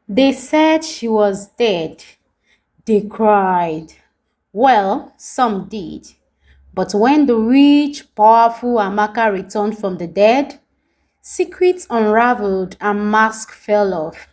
They said she was dead. They cried. Well, some did. But when the rich, powerful Amaka returned from the dead, secrets unraveled and masks fell off.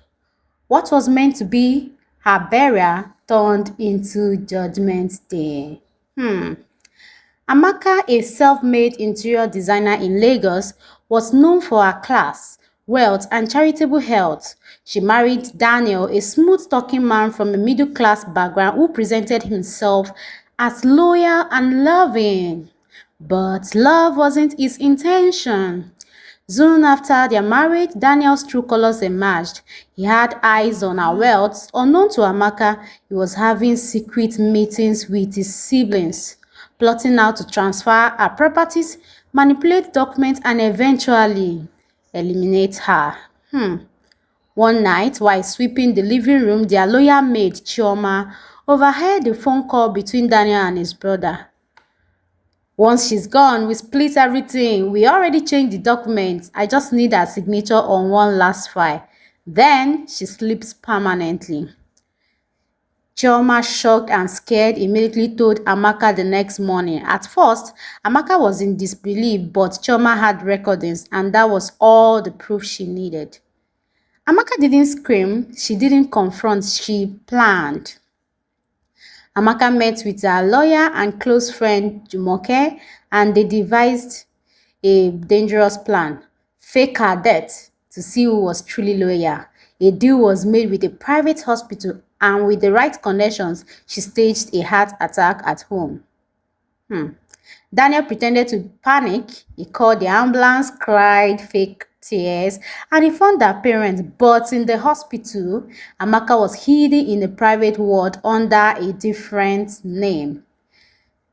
What was meant to be her burial turned into Judgment Day. Amaka, a self-made interior designer in Lagos, was known for her class, wealth, and charitable health. She married Daniel, a smooth-talking man from a middle-class background who presented himself as loyal and loving. But love wasn't his intention. Soon after their marriage, Daniel's true colors emerged. He had eyes on her wealth. Unknown to Amaka, he was having secret meetings with his siblings, plotting how to transfer her properties, manipulate documents, and eventually eliminate her. One night, while sweeping the living room, their loyal maid, Chioma, overheard a phone call between Daniel and his brother. Once she's gone, we split everything. We already changed the documents. I just need her signature on one last file. Then she sleeps permanently. Chioma, shocked and scared, immediately told Amaka the next morning. At first, Amaka was in disbelief, but Chioma had recordings, and that was all the proof she needed. Amaka didn't scream, she didn't confront, she planned. Amaka met with her lawyer and close friend Jumoke, and they devised a dangerous plan. Fake her death to see who was truly loyal. A deal was made with a private hospital, and with the right connections, she staged a heart attack at home. Daniel pretended to panic. He called the ambulance, cried fake tears, and informed her parents. But in the hospital, Amaka was hidden in a private ward under a different name.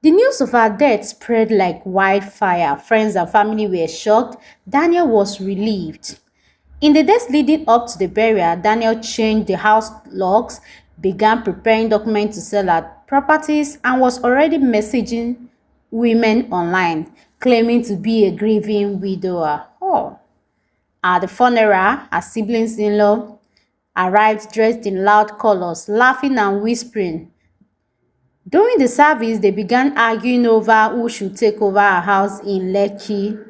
The news of her death spread like wildfire. Friends and family were shocked. Daniel was relieved. In the days leading up to the burial, Daniel changed the house locks, began preparing documents to sell her properties, and was already messaging women online, claiming to be a grieving widower. At the funeral, her siblings-in-law arrived dressed in loud colors, laughing and whispering. During the service, they began arguing over who should take over her house in Lekki.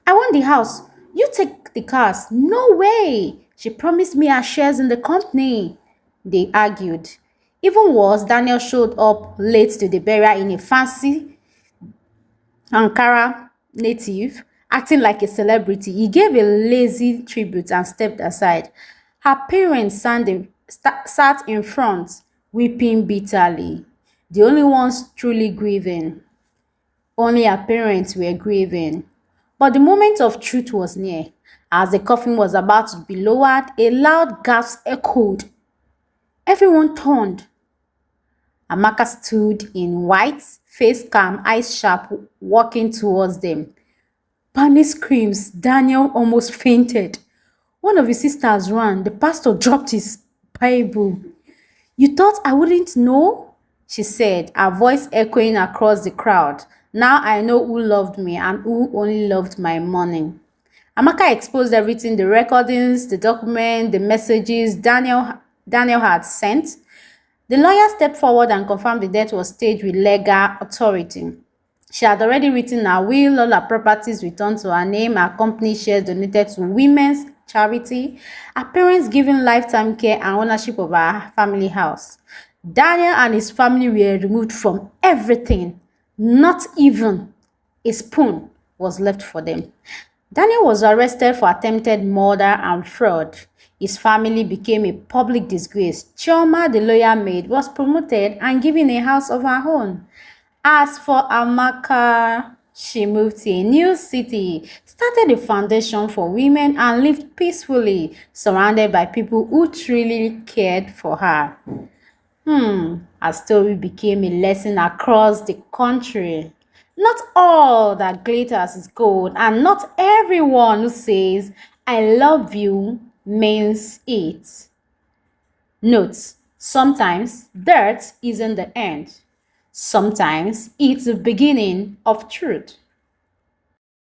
I want the house. You take the cars. No way. She promised me her shares in the company. They argued. Even worse, Daniel showed up late to the burial in a fancy Ankara native, acting like a celebrity. He gave a lazy tribute and stepped aside. Her parents sat in front, weeping bitterly. The only ones truly grieving. Only her parents were grieving. But the moment of truth was near. As the coffin was about to be lowered, a loud gasp echoed. Everyone turned. Amaka stood in white, face calm, eyes sharp, walking towards them. Panic screams. Daniel almost fainted. One of his sisters ran. The pastor dropped his Bible. You thought I wouldn't know? She said, her voice echoing across the crowd. Now I know who loved me and who only loved my money. Amaka exposed everything, the recordings, the document, the messages Daniel had sent. The lawyer stepped forward and confirmed the death was staged with legal authority. She had already written her will, all her properties returned to her name, her company shares donated to women's charity, her parents given lifetime care and ownership of her family house. Daniel and his family were removed from everything. Not even a spoon was left for them. Daniel was arrested for attempted murder and fraud. His family became a public disgrace. Chioma, the lawyer maid, was promoted and given a house of her own. As for Amaka, she moved to a new city, started a foundation for women, and lived peacefully, surrounded by people who truly cared for her. Her story became a lesson across the country. Not all that glitters is gold, and not everyone who says, I love you, means it. Note, sometimes dirt isn't the end. Sometimes it's the beginning of truth.